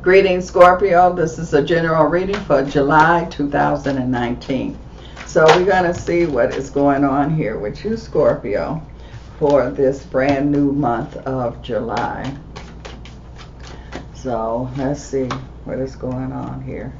Greetings, Scorpio. This is a general reading for July 2019. So we're going to see what is going on here with you, Scorpio, for this brand new month of July. So let's see what is going on here.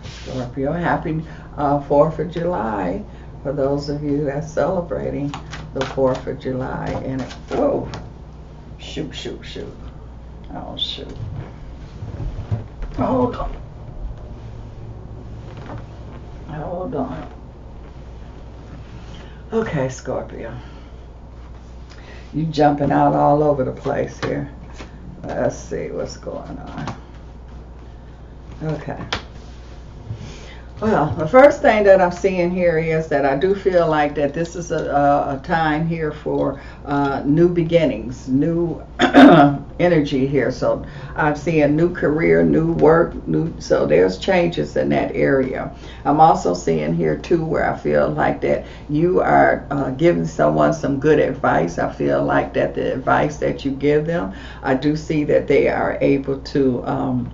Scorpio, happy 4th of July for those of you that's celebrating the 4th of July. And whoa, shoot. Oh, shoot. Hold on. Okay, Scorpio. You jumping out all over the place here. Let's see what's going on. Okay. Well, the first thing that I'm seeing here is that I do feel like that this is a time here for new beginnings, new energy here. So I'm seeing new career, new work, so there's changes in that area. I'm also seeing here too where I feel like that you are giving someone some good advice. I feel like that the advice that you give them, I do see that they are able to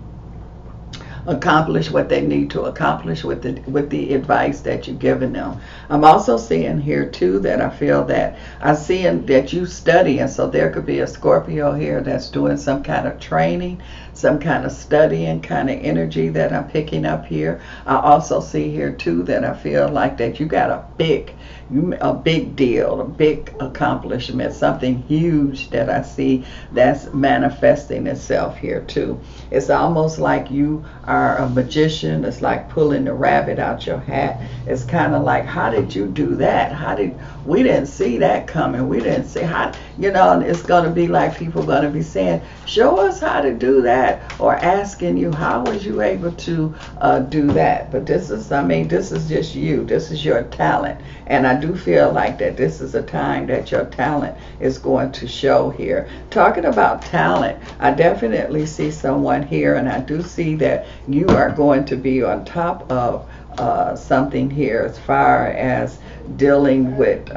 accomplish what they need to accomplish with the advice that you're giving them. I'm also seeing here too that I feel that I'm seeing that you study, and so there could be a Scorpio here that's doing some kind of training, some kind of studying kind of energy that I'm picking up here. I also see here too that I feel like that you got a big deal, a big accomplishment, something huge that I see that's manifesting itself here too. It's almost like you are a magician. It's like pulling the rabbit out your hat. It's kind of like, how did you do that? We didn't see that coming. We didn't see how, and it's going to be like people going to be saying, show us how to do that, or asking you, how was you able to do that? But this is just you. This is your talent. And I do feel like that this is a time that your talent is going to show here. Talking about talent, I definitely see someone here, and I do see that you are going to be on top of something here as far as dealing with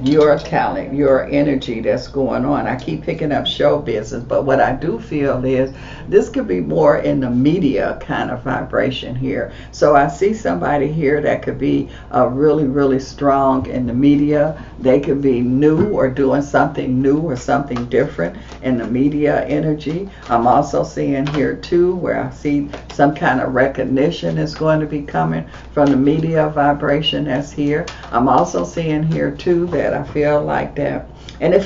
your talent, your energy that's going on. I keep picking up show business, but what I do feel is this could be more in the media kind of vibration here. So I see somebody here that could be really, really strong in the media. They could be new or doing something new or something different in the media energy. I'm also seeing here too where I see some kind of recognition is going to be coming from the media vibration that's here. I'm also seeing here too that I feel like that, and it's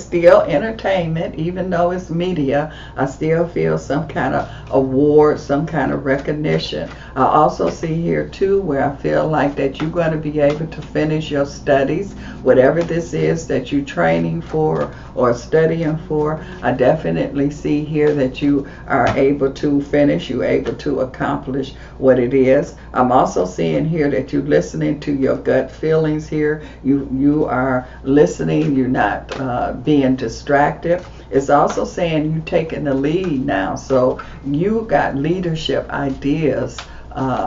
still entertainment, even though it's media. I still feel some kind of award, some kind of recognition. I also see here too where I feel like that you're going to be able to finish your studies, whatever this is that you're training for or studying for. I definitely see here that you are able to finish, you're able to accomplish what it is. I'm also seeing here that you're listening to your gut feelings here. You are listening, you're not being distracted. It's also saying you're taking the lead now. So you got leadership ideas,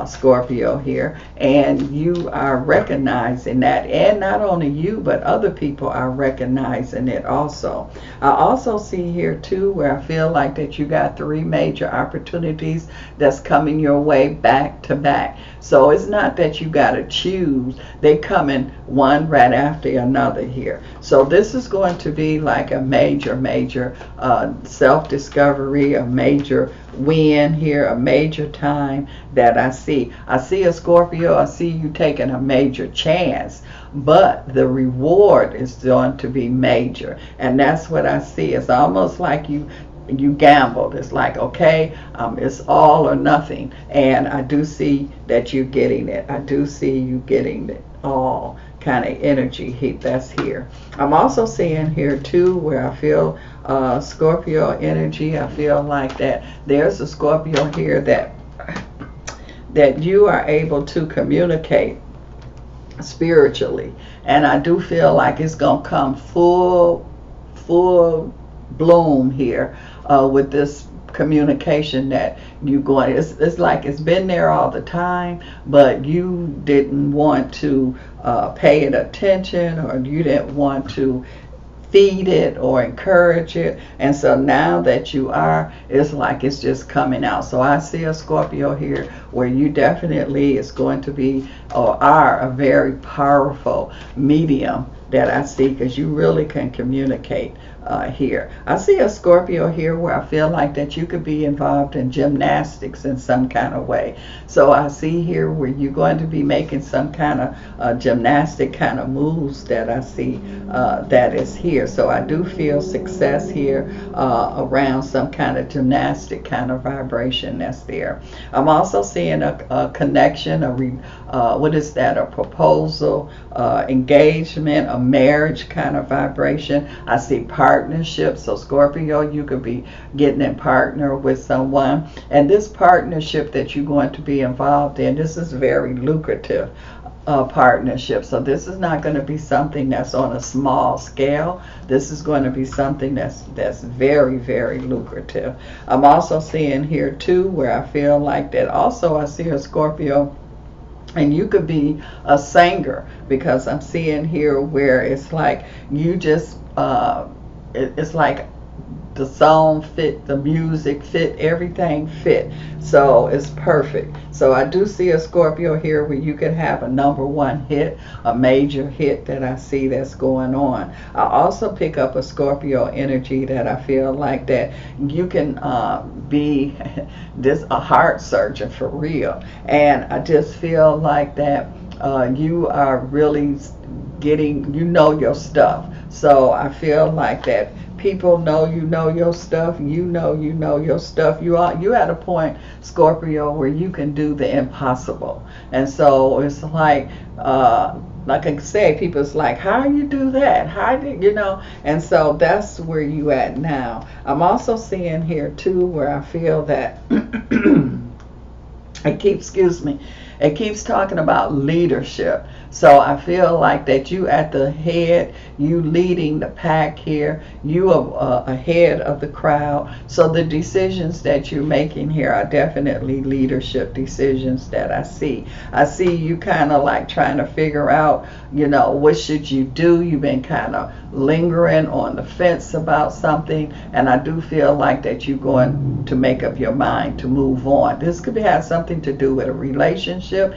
Scorpio here, and you are recognizing that, and not only you but other people are recognizing it also. I also see here too where I feel like that you got 3 major opportunities that's coming your way back to back. So it's not that you got to choose, they coming one right after another here. So this is going to be like a major self-discovery, a major win here, a major time that I see. I see a Scorpio, I see you taking a major chance, but the reward is going to be major. And that's what I see. It's almost like you gambled. It's like, okay, it's all or nothing. And I do see that you're getting it. I do see you getting it all kind of energy that's here. I'm also seeing here too where I feel Scorpio energy. I feel like that there's a Scorpio here that you are able to communicate spiritually, and I do feel like it's gonna come full bloom here with this communication that you going. It's like it's been there all the time, but you didn't want to pay it attention, or you didn't want to feed it or encourage it. And so now that you are, it's like it's just coming out. So I see a Scorpio here where you definitely is going to be or are a very powerful medium that I see, because you really can communicate here. I see a Scorpio here where I feel like that you could be involved in gymnastics in some kind of way. So I see here where you're going to be making some kind of gymnastic kind of moves that I see that is here. So I do feel success here around some kind of gymnastic kind of vibration that's there. I'm also seeing a connection, what is that, a proposal, engagement, a marriage kind of vibration. I see partnership. So Scorpio, you could be getting in partner with someone, and this partnership that you're going to be involved in, this is very lucrative partnership. So this is not going to be something that's on a small scale. This is going to be something that's very, very lucrative. I'm also seeing here too where I feel like that also I see a Scorpio, and you could be a singer, because I'm seeing here where it's like you just it's like the song fit, the music fit, everything fit. So it's perfect. So I do see a Scorpio here where you could have a #1 hit, a major hit that I see that's going on. I also pick up a Scorpio energy that I feel like that you can be this a heart surgeon for real. And I just feel like that you are really getting, you know your stuff. So I feel like that people know you know your stuff. You know your stuff. You at a point, Scorpio, where you can do the impossible. And so it's like I say, people's like, how you do that? How did you know? And so that's where you at now. I'm also seeing here too where I feel that it keeps talking about leadership. So I feel like that you at the head, you leading the pack here, you are ahead of the crowd. So the decisions that you're making here are definitely leadership decisions that I see. I see you kind of like trying to figure out, what should you do? You've been kind of lingering on the fence about something, and I do feel like that you're going to make up your mind to move on. This could have something to do with a relationship.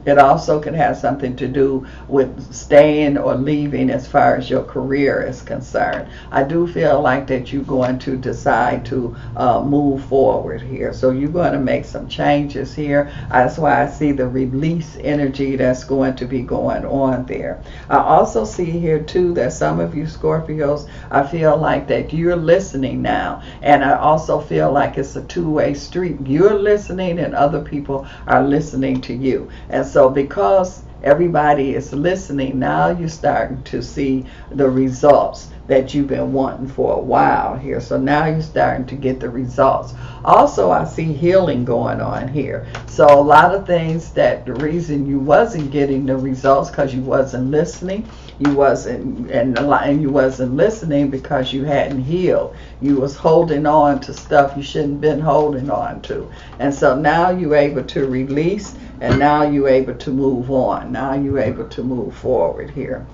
It also could have something to do with staying or leaving as far as your career is concerned. I do feel like that you're going to decide to move forward here. So you're going to make some changes here. That's why I see the release energy that's going to be going on there. I also see here too that some of you Scorpios, I feel like that you're listening now. And I also feel like it's a two-way street. You're listening and other people are listening to you. And so because everybody is listening, now you're starting to see the results that you've been wanting for a while here. So now you're starting to get the results. Also, I see healing going on here. So a lot of things that the reason you wasn't getting the results because you wasn't listening. You wasn't listening because you hadn't healed. You was holding on to stuff you shouldn't been holding on to. And so now you're able to release, and now you're able to move on. Now you're able to move forward here.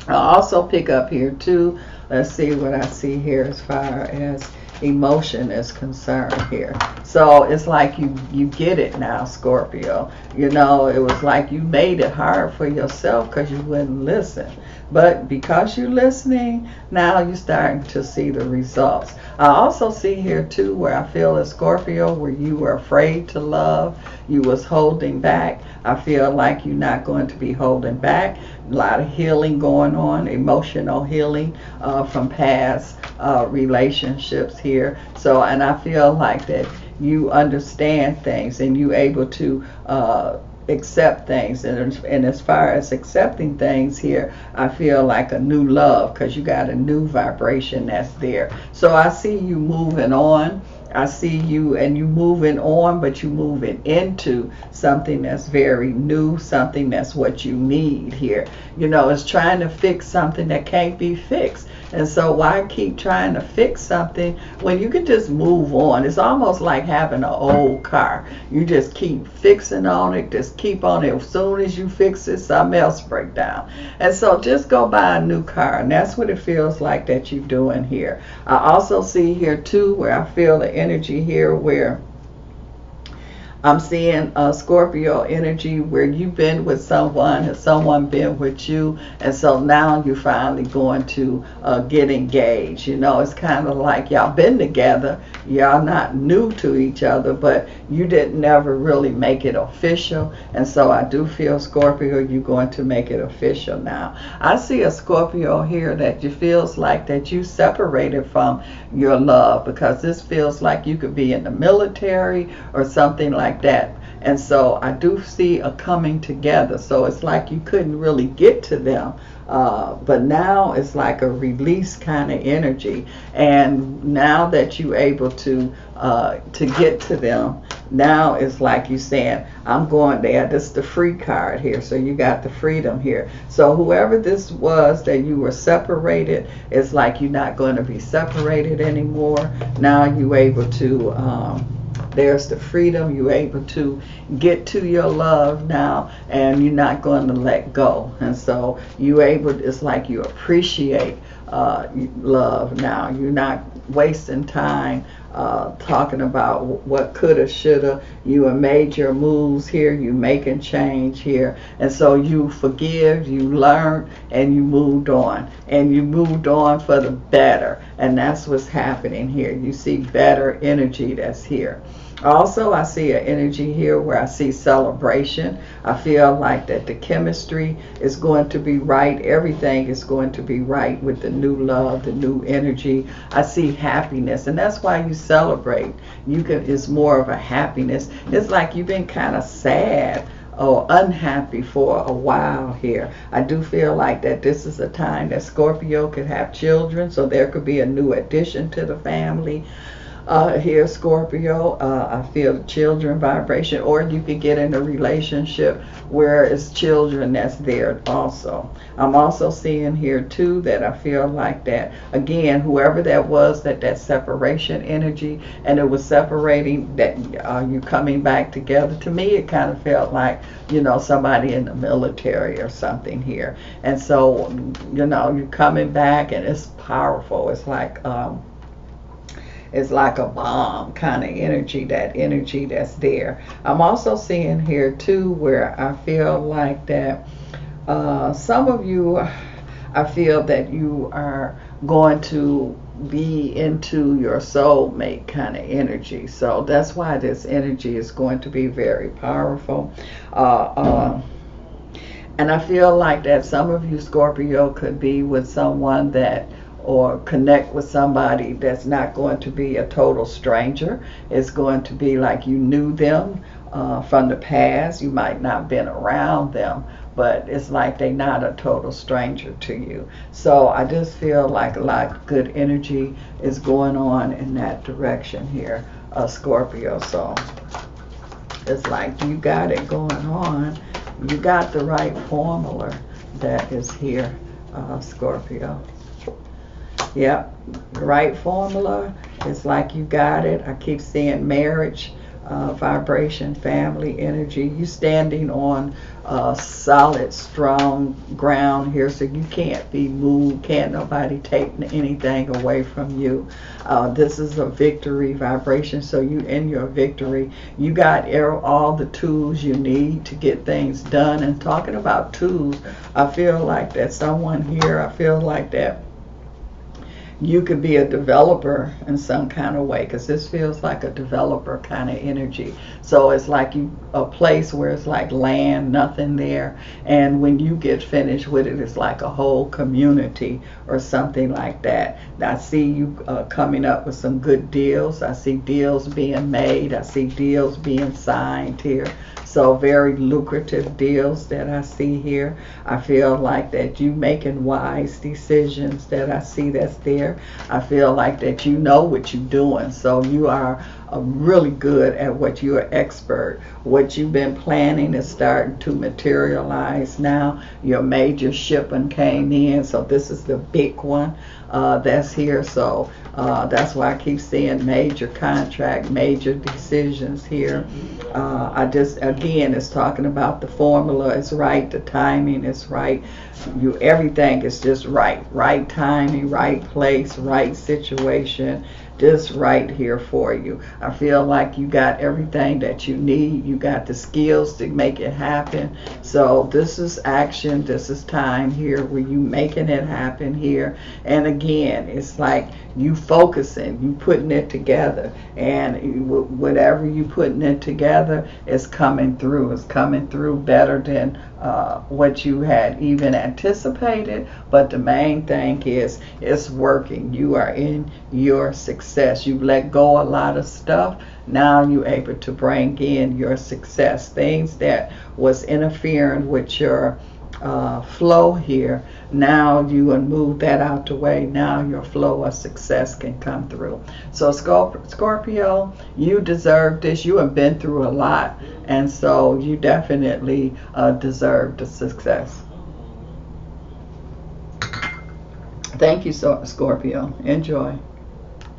I'll also pick up here too. Let's see what I see here as far as emotion is concerned here. So it's like you get it now, Scorpio. It was like you made it hard for yourself because you wouldn't listen. But because you're listening, now you're starting to see the results. I also see here too where I feel a Scorpio where you were afraid to love. You was holding back. I feel like you're not going to be holding back. A lot of healing going on, emotional healing from past relationships here. So, and I feel like that you understand things and you able to accept things. And as far as accepting things here, I feel like a new love because you got a new vibration that's there. So I see you moving on. I see you and you moving on, but you moving into something that's very new, something that's what you need here. You know, it's trying to fix something that can't be fixed. And so why keep trying to fix something when you can just move on? It's almost like having an old car. You just keep fixing on it, just keep on it. As soon as you fix it, something else break down. And so just go buy a new car. And that's what it feels like that you're doing here. I also see here too where I feel the energy here where I'm seeing Scorpio energy where you've been with someone and someone been with you, and so now you're finally going to get engaged. You know, it's kind of like y'all been together, y'all not new to each other, but you didn't never really make it official. And so I do feel, Scorpio, you're going to make it official now. I see a Scorpio here that you feels like that you separated from your love, because this feels like you could be in the military or something like that. And so I do see a coming together. So it's like you couldn't really get to them, but now it's like a release kind of energy. And now that you're able to get to them, now it's like you saying, I'm going there. This is the free card here. So you got the freedom here. So whoever this was that you were separated, it's like you're not going to be separated anymore. Now you're able to there's the freedom. You're able to get to your love now, and you're not going to let go. And so you able, it's like you appreciate love now. You're not wasting time talking about what coulda, shoulda. You have made your moves here. You making change here. And so you forgive, you learn, and you moved on. And you moved on for the better. And that's what's happening here. You see better energy that's here. Also, I see an energy here where I see celebration. I feel like that the chemistry is going to be right. Everything is going to be right with the new love, the new energy. I see happiness, and that's why you celebrate. It's more of a happiness. It's like you've been kind of sad or unhappy for a while here. I do feel like that this is a time that Scorpio could have children, so there could be a new addition to the family. Here, Scorpio, I feel the children vibration, or you could get in a relationship where it's children that's there also. I'm also seeing here too that I feel like that, again, whoever that was, that separation energy, and it was separating, that you coming back together. To me, it kind of felt like, you know, somebody in the military or something here. And so, you know, you're coming back, and it's powerful. It's like a bomb kind of energy, that energy that's there. I'm also seeing here too where I feel like that some of you, I feel that you are going to be into your soulmate kind of energy. So that's why this energy is going to be very powerful. And I feel like that some of you, Scorpio, could be with someone that, or connect with somebody that's not going to be a total stranger. It's going to be like you knew them from the past. You might not have been around them, but it's like they're not a total stranger to you. So I just feel like a lot of good energy is going on in that direction here, Scorpio. So it's like you got it going on. You got the right formula that is here, Scorpio. Yep, right formula. It's like you got it. I keep seeing marriage, vibration, family energy. You standing on solid, strong ground here, so you can't be moved. Can't nobody take anything away from you. This is a victory vibration, so you in your victory. You got all the tools you need to get things done. And talking about tools, I feel like that someone here, I feel like that you could be a developer in some kind of way, because this feels like a developer kind of energy. So it's like a place where it's like land, nothing there, and when you get finished with it, it's like a whole community or something like that. I see you coming up with some good deals. I see deals being made. I see deals being signed here. So very lucrative deals that I see here. I feel like that you making wise decisions that I see that's there. here. I feel like that you know what you're doing, so you are really good at what you're expert. What you've been planning is starting to materialize now. Your major shipping came in, so this is the big one that's here. So that's why I keep seeing major contract, major decisions here. I just, again, it's talking about the formula is right, the timing is right. Everything is just right timing, right place, right situation, just right here for you. I feel like you got everything that you need. You got the skills to make it happen. So this is action. This is time here where you making it happen here. And again, it's like you focusing, you putting it together, and whatever you putting it together is coming through. It's coming through better than what you had even anticipated. But the main thing is it's working. You are in your success. You let go a lot of stuff. Now you're able to bring in your success. Things that was interfering with your flow here, now you will move that out the way. Now your flow of success can come through. So Scorpio, you deserve this. You have been through a lot, and so you definitely deserve the success. Thank you, Scorpio. Enjoy.